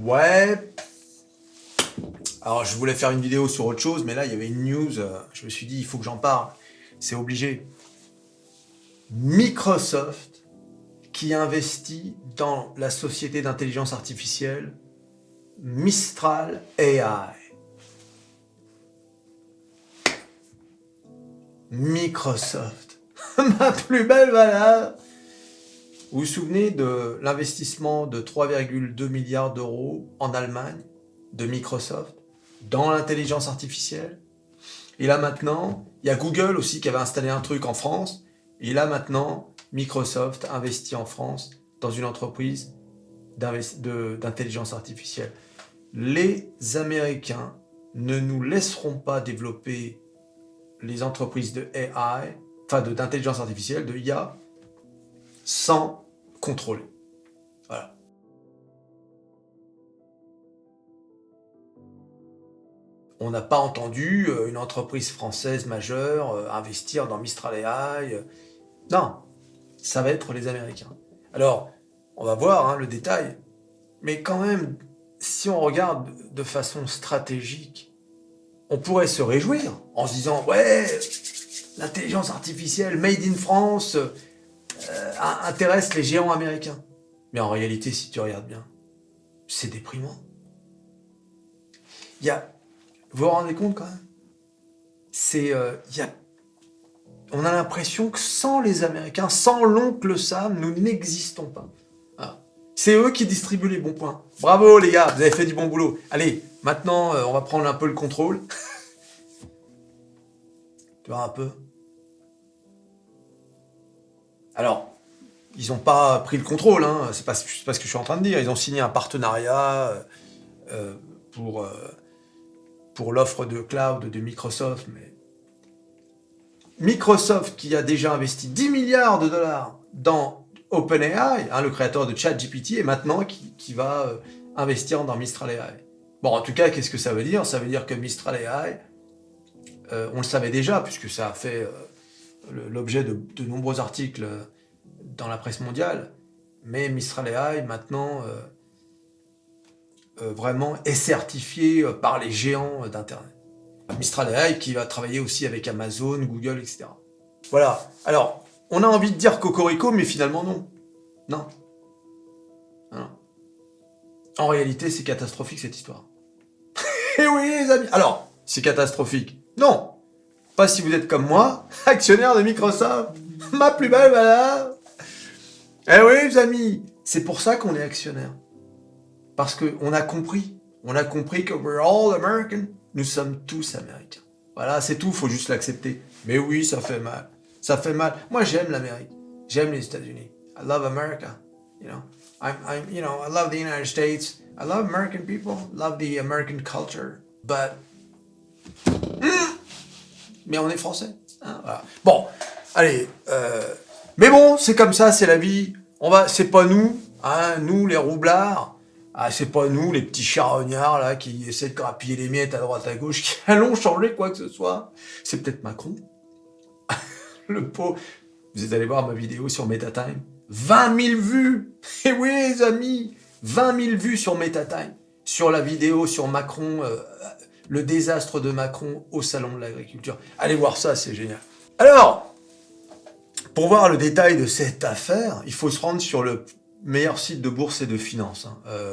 Ouais, alors je voulais faire une vidéo sur autre chose, mais là il y avait une news, je me suis dit il faut que j'en parle, c'est obligé. Microsoft qui investit dans la société d'intelligence artificielle Mistral AI. Microsoft, ma plus belle valeur. Vous vous souvenez de l'investissement de 3,2 milliards d'euros en Allemagne de Microsoft dans l'intelligence artificielle? Et là maintenant, il y a Google aussi qui avait installé un truc en France. Et là maintenant, Microsoft investit en France dans une entreprise d'intelligence artificielle. Les Américains ne nous laisseront pas développer les entreprises de AI, enfin d'intelligence artificielle, de IA, sans contrôler. Voilà. On n'a pas entendu une entreprise française majeure investir dans Mistral AI. Non, ça va être les Américains. Alors, on va voir le détail, mais quand même, si on regarde de façon stratégique, on pourrait se réjouir en se disant « Ouais, l'intelligence artificielle made in France intéresse les géants américains. » Mais en réalité, si tu regardes bien, c'est déprimant. Il y a... Vous vous rendez compte quand même? On a l'impression que sans les Américains, sans l'oncle Sam, nous n'existons pas. Voilà. C'est eux qui distribuent les bons points. Bravo les gars, vous avez fait du bon boulot. Allez, maintenant, on va prendre un peu le contrôle. Tu vois un peu. Alors, ils n'ont pas pris le contrôle, c'est pas ce que je suis en train de dire. Ils ont signé un partenariat pour l'offre de cloud de Microsoft, mais Microsoft qui a déjà investi 10 milliards de dollars dans OpenAI, le créateur de ChatGPT, et maintenant qui va investir dans Mistral AI. Bon, en tout cas, qu'est-ce que ça veut dire? Ça veut dire que Mistral AI, on le savait déjà, puisque ça a fait l'objet de nombreux articles dans la presse mondiale, mais Mistral AI, maintenant, vraiment est certifié par les géants d'Internet. Mistral AI qui va travailler aussi avec Amazon, Google, etc. Voilà. Alors, on a envie de dire cocorico, mais finalement non. Non. Non. En réalité, c'est catastrophique cette histoire. Eh oui, les amis. Alors, c'est catastrophique. Non. Pas si vous êtes comme moi, actionnaire de Microsoft. Ma plus belle valeur. Eh oui, les amis. C'est pour ça qu'on est actionnaire. Parce qu'on a compris. On a compris que we're all American. Nous sommes tous américains. Voilà, c'est tout, faut juste l'accepter. Mais oui, ça fait mal. Ça fait mal. Moi, j'aime l'Amérique. J'aime les États-Unis. I love America. You know, I love the United States. I love American people. Love the American culture. But, mais on est français. Voilà. Bon, allez. Mais bon, c'est comme ça, c'est la vie. C'est pas nous, nous les roublards. C'est pas nous, les petits charognards là qui essaient de grappiller les miettes à droite à gauche, qui allons changer quoi que ce soit. C'est peut-être Macron. Le pot. Vous êtes allé voir ma vidéo sur MetaTime. 20 000 vues. Eh oui les amis, 20 000 vues sur MetaTime. Sur la vidéo sur Macron, le désastre de Macron au salon de l'agriculture. Allez voir ça, c'est génial. Alors, pour voir le détail de cette affaire, il faut se rendre sur le meilleur site de bourse et de finance.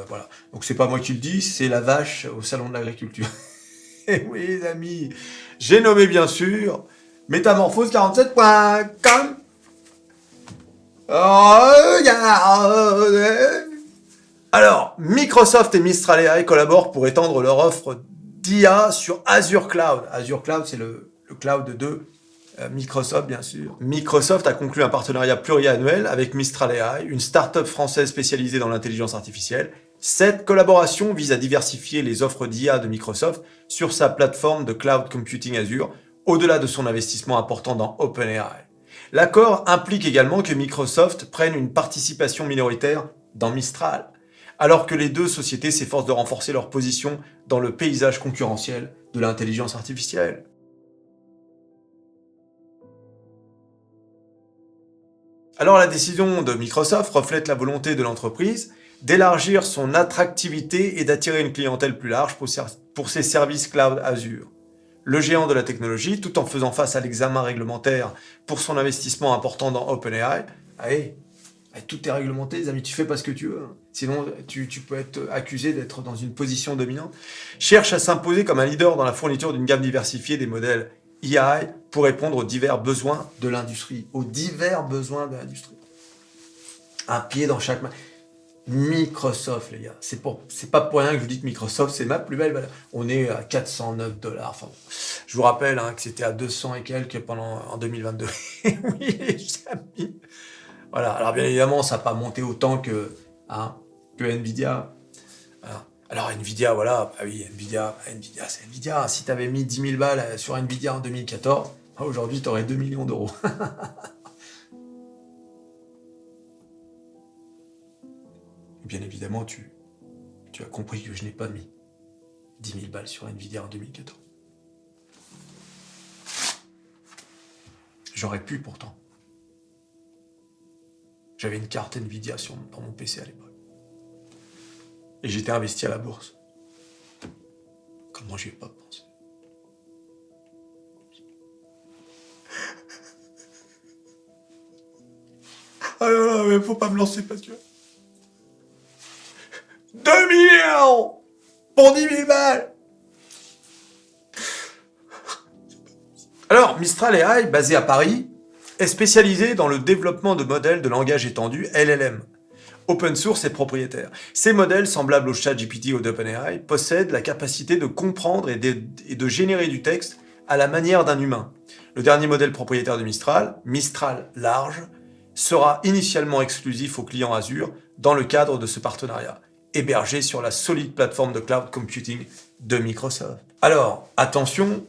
Voilà. Donc c'est pas moi qui le dis, c'est la vache au salon de l'agriculture. Et oui les amis, j'ai nommé bien sûr métamorphose47.com. Regardez. Alors, Microsoft et Mistral AI collaborent pour étendre leur offre d'IA sur Azure Cloud. Azure Cloud, c'est le cloud de Microsoft, bien sûr. Microsoft a conclu un partenariat pluriannuel avec Mistral AI, une start-up française spécialisée dans l'intelligence artificielle. Cette collaboration vise à diversifier les offres d'IA de Microsoft sur sa plateforme de cloud computing Azure, au-delà de son investissement important dans OpenAI. L'accord implique également que Microsoft prenne une participation minoritaire dans Mistral, alors que les deux sociétés s'efforcent de renforcer leur position dans le paysage concurrentiel de l'intelligence artificielle. Alors la décision de Microsoft reflète la volonté de l'entreprise d'élargir son attractivité et d'attirer une clientèle plus large pour ses services cloud Azure. Le géant de la technologie, tout en faisant face à l'examen réglementaire pour son investissement important dans OpenAI, allez, tout est réglementé, les amis, tu fais pas ce que tu veux. Hein. Sinon, tu peux être accusé d'être dans une position dominante. Cherche à s'imposer comme un leader dans la fourniture d'une gamme diversifiée des modèles AI pour répondre aux divers besoins de l'industrie. Aux divers besoins de l'industrie. Un pied dans chaque main. Microsoft, les gars. C'est pas pour rien que je vous dis que Microsoft, c'est ma plus belle valeur. On est à 409 $. Enfin, bon. Je vous rappelle que c'était à 200 et quelques en 2022. Oui, les amis. Voilà. Alors, bien évidemment, ça n'a pas monté autant que Nvidia. Voilà. Alors, Nvidia, voilà. Ah oui, Nvidia, c'est Nvidia. Si tu avais mis 10 000 balles sur Nvidia en 2014, aujourd'hui, tu aurais 2 millions d'euros. Bien évidemment, tu as compris que je n'ai pas mis 10 000 balles sur Nvidia en 2014. J'aurais pu pourtant. J'avais une carte Nvidia dans mon PC à l'époque. Et j'étais investi à la bourse. Comment j'y ai pas pensé? Ah non, mais faut pas me lancer parce que... 2 millions pour 10 000 balles. Alors, Mistral AI, basé à Paris, est spécialisé dans le développement de modèles de langage étendu LLM, open source et propriétaire. Ces modèles, semblables au ChatGPT ou d'OpenAI, possèdent la capacité de comprendre et de générer du texte à la manière d'un humain. Le dernier modèle propriétaire de Mistral, Mistral Large, sera initialement exclusif aux clients Azure dans le cadre de ce partenariat, hébergé sur la solide plateforme de cloud computing de Microsoft. Alors, attention,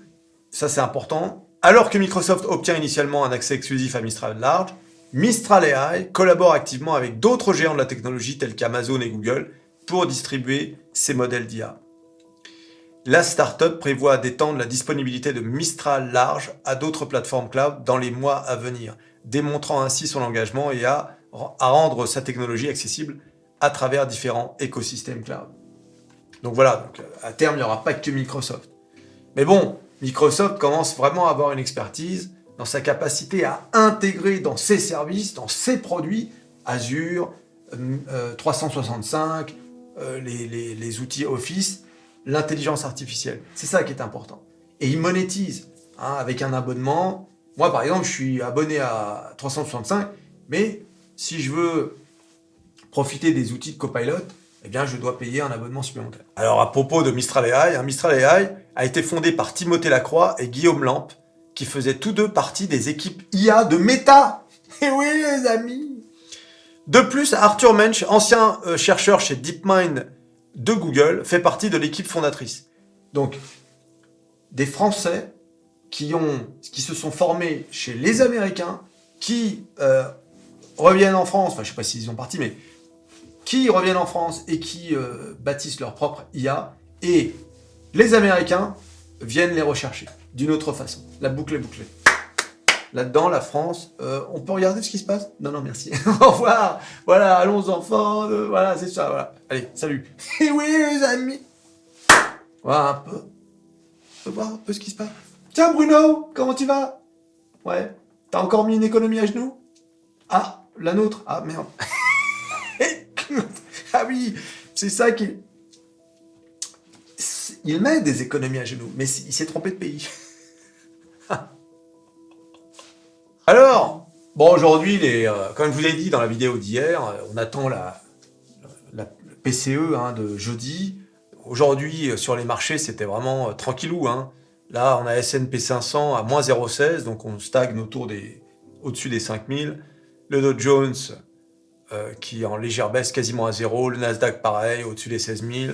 ça c'est important, alors que Microsoft obtient initialement un accès exclusif à Mistral Large, Mistral AI collabore activement avec d'autres géants de la technologie tels qu'Amazon et Google pour distribuer ses modèles d'IA. La startup prévoit d'étendre la disponibilité de Mistral Large à d'autres plateformes cloud dans les mois à venir, démontrant ainsi son engagement et à rendre sa technologie accessible à travers différents écosystèmes cloud. Donc voilà, à terme, il n'y aura pas que Microsoft. Mais bon, Microsoft commence vraiment à avoir une expertise dans sa capacité à intégrer dans ses services, dans ses produits, Azure, 365, les outils Office, l'intelligence artificielle. C'est ça qui est important. Et ils monétisent avec un abonnement. Moi, par exemple, je suis abonné à 365, mais si je veux profiter des outils de Copilot, eh bien, je dois payer un abonnement supplémentaire. Alors, à propos de Mistral AI, Mistral AI a été fondé par Timothée Lacroix et Guillaume Lampe, qui faisaient tous deux partie des équipes IA de Meta. Eh oui, les amis. De plus, Arthur Mensch, ancien chercheur chez DeepMind de Google, fait partie de l'équipe fondatrice. Donc, des Français qui se sont formés chez les Américains, qui reviennent en France, enfin, je ne sais pas s'ils sont partis, mais qui reviennent en France et qui bâtissent leur propre IA, et les Américains viennent les rechercher d'une autre façon. La boucle est bouclée. Là-dedans, la France, on peut regarder ce qui se passe? Non, non, merci. Au revoir. Voilà, allons enfants. Voilà, c'est ça. Voilà. Allez, salut. Et oui, les amis. Voilà un peu. On peut voir un peu ce qui se passe. Tiens, Bruno, comment tu vas? Ouais. T'as encore mis une économie à genoux? Ah, la nôtre. Ah, merde. Ah oui, c'est ça qui... Il met des économies à genoux, mais il s'est trompé de pays. Alors, bon, aujourd'hui, comme je vous l'ai dit dans la vidéo d'hier, on attend la PCE de jeudi. Aujourd'hui, sur les marchés, c'était vraiment tranquillou. Là, on a S&P 500 à moins 0,16, donc on stagne au-dessus des 5000. Le Dow Jones, qui est en légère baisse, quasiment à zéro. Le Nasdaq, pareil, au-dessus des 16 000.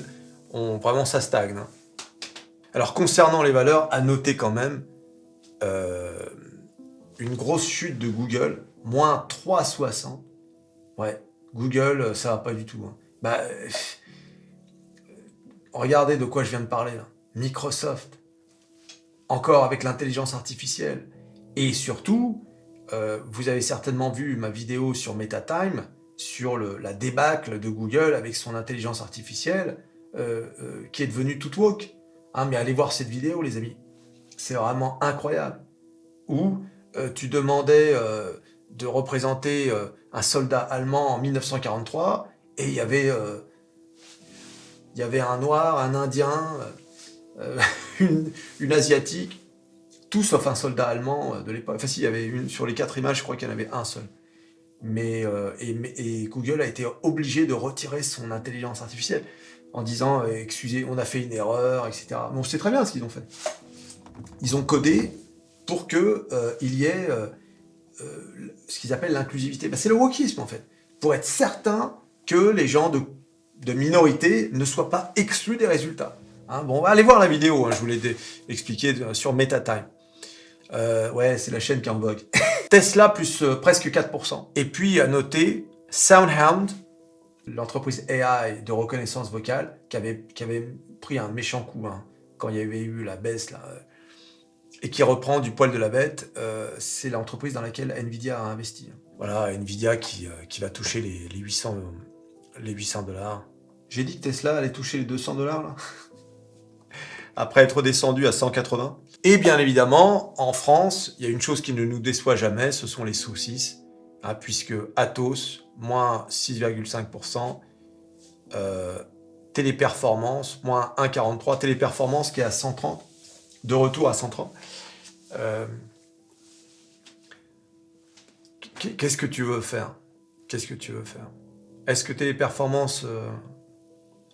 Vraiment, ça stagne. Alors, concernant les valeurs, à noter quand même une grosse chute de Google, moins 3,60. Ouais, Google, ça va pas du tout. Regardez de quoi je viens de parler, là. Microsoft, encore avec l'intelligence artificielle. Et surtout, vous avez certainement vu ma vidéo sur MetaTime. sur la débâcle de Google avec son intelligence artificielle qui est devenue toute woke. Hein, mais allez voir cette vidéo, les amis. C'est vraiment incroyable. Où tu demandais de représenter un soldat allemand en 1943 et il y avait un noir, un indien, une asiatique, tout sauf un soldat allemand de l'époque. Enfin si, il y avait sur les 4 images, je crois qu'il y en avait un seul. Mais Google a été obligé de retirer son intelligence artificielle en disant excusez, on a fait une erreur, etc. Mais on sait très bien ce qu'ils ont fait. Ils ont codé pour que il y ait ce qu'ils appellent l'inclusivité. Ben, c'est le wokisme en fait, pour être certain que les gens de minorité ne soient pas exclus des résultats. Hein, bon, allez voir la vidéo, hein, je vous l'ai expliqué sur MetaTime. Ouais, c'est la chaîne qui est en vogue. Tesla plus presque 4%. Et puis à noter SoundHound, l'entreprise AI de reconnaissance vocale, qui avait pris un méchant coup hein, quand il y avait eu la baisse là, et qui reprend du poil de la bête. C'est l'entreprise dans laquelle Nvidia a investi. Voilà, Nvidia qui va toucher les 800 $. J'ai dit que Tesla allait toucher les 200 $ là après être descendu à 180. Et bien évidemment, en France, il y a une chose qui ne nous déçoit jamais, ce sont les saucisses, hein, puisque Atos, moins 6,5%, Téléperformance, moins 1,43%, Téléperformance qui est à 130, de retour à 130. Qu'est-ce que tu veux faire? Qu'est-ce que tu veux faire? Est-ce que Téléperformance...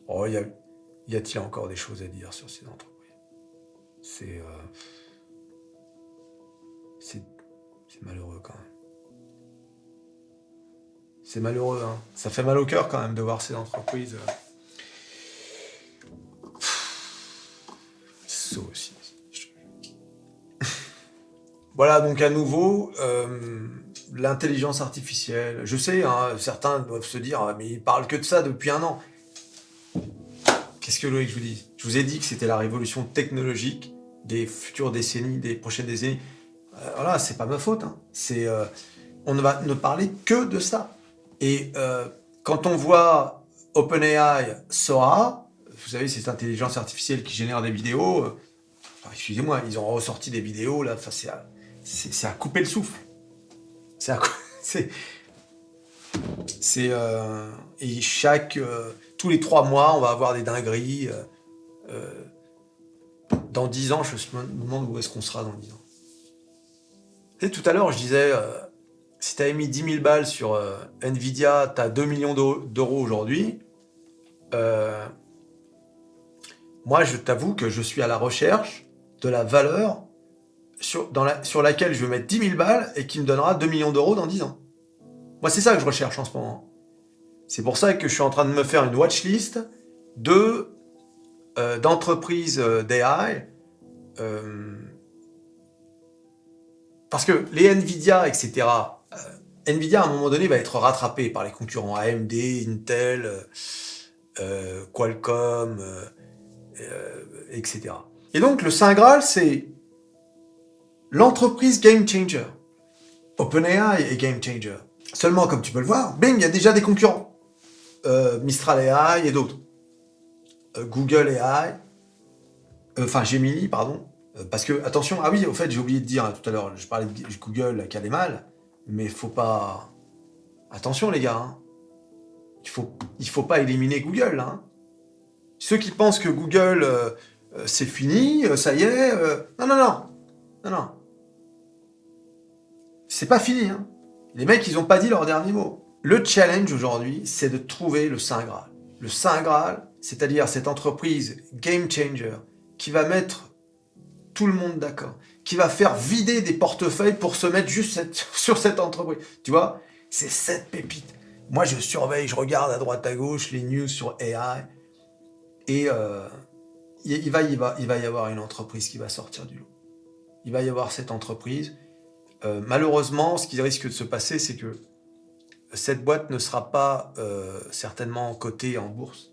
Oh, y a-t-il encore des choses à dire sur ces entreprises? C'est malheureux quand même. C'est malheureux, hein. Ça fait mal au cœur quand même de voir ces entreprises. Aussi. Voilà, donc à nouveau, l'intelligence artificielle. Je sais, hein, certains doivent se dire, ah, mais ils parlent que de ça depuis un an. Qu'est-ce que vous voulez que je vous dise? Je vous ai dit que c'était la révolution technologique des futures décennies, des prochaines décennies. Voilà, c'est pas ma faute. Hein. On ne va ne parler que de ça. Et quand on voit OpenAI, Sora, vous savez, c'est cette intelligence artificielle qui génère des vidéos. Excusez-moi, ils ont ressorti des vidéos là. C'est à couper le souffle. Et tous les 3 mois, on va avoir des dingueries. Dans 10 ans, je me demande où est-ce qu'on sera dans 10 ans. Et tout à l'heure, je disais, si tu avais mis 10 000 balles sur Nvidia, tu as 2 millions d'euros aujourd'hui. Moi, je t'avoue que je suis à la recherche de la valeur sur laquelle je vais mettre 10 000 balles et qui me donnera 2 millions d'euros dans 10 ans. Moi, c'est ça que je recherche en ce moment. C'est pour ça que je suis en train de me faire une watchlist d'entreprises d'AI. Parce que les Nvidia, etc., Nvidia, à un moment donné, va être rattrapé par les concurrents AMD, Intel, Qualcomm, etc. Et donc, le Saint Graal, c'est l'entreprise game changer. OpenAI est game changer. Seulement, comme tu peux le voir, bing, il y a déjà des concurrents. Mistral AI et d'autres. Google AI, Gemini, pardon. Parce que, attention, ah oui, au fait, j'ai oublié de dire tout à l'heure, je parlais de Google qui a des mal, mais faut pas... Attention les gars, hein. Il faut pas éliminer Google, hein. Ceux qui pensent que Google, c'est fini, ça y est... Non. C'est pas fini, hein. Les mecs, ils ont pas dit leur dernier mot. Le challenge aujourd'hui, c'est de trouver le Saint Graal. Le Saint Graal, c'est-à-dire cette entreprise game changer qui va mettre tout le monde d'accord, qui va faire vider des portefeuilles pour se mettre juste sur cette entreprise. Tu vois, c'est cette pépite. Moi, je surveille, je regarde à droite à gauche les news sur AI et il va y avoir une entreprise qui va sortir du lot. Il va y avoir cette entreprise. Malheureusement, ce qui risque de se passer, c'est que cette boîte ne sera pas certainement cotée en bourse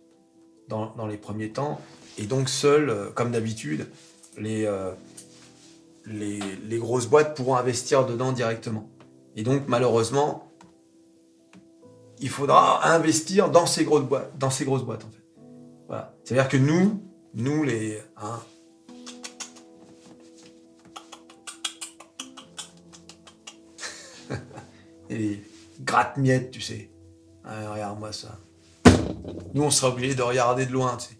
dans les premiers temps. Et donc, seules, comme d'habitude, les grosses boîtes pourront investir dedans directement. Et donc, malheureusement, il faudra investir dans ces grosses boîtes, en fait. Voilà. C'est-à-dire que nous les... Hein, et les gratte-miettes, tu sais. Ah, regarde-moi ça. Nous, on sera obligé de regarder de loin, tu sais.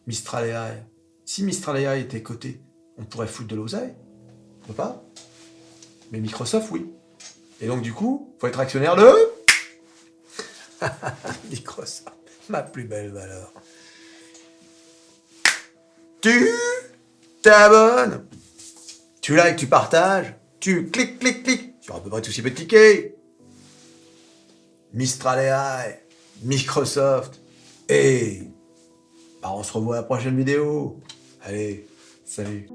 Mistral AI. Si Mistral AI était coté, on pourrait foutre de l'oseille. On peut pas. Mais Microsoft, oui. Et donc, du coup, faut être actionnaire de... Microsoft, ma plus belle valeur. Tu t'abonnes, tu likes, tu partages, tu cliques, cliques, cliques sur à peu près tout ce qui peut cliquer. Mistral AI, Microsoft, et bah, on se revoit à la prochaine vidéo. Allez, salut.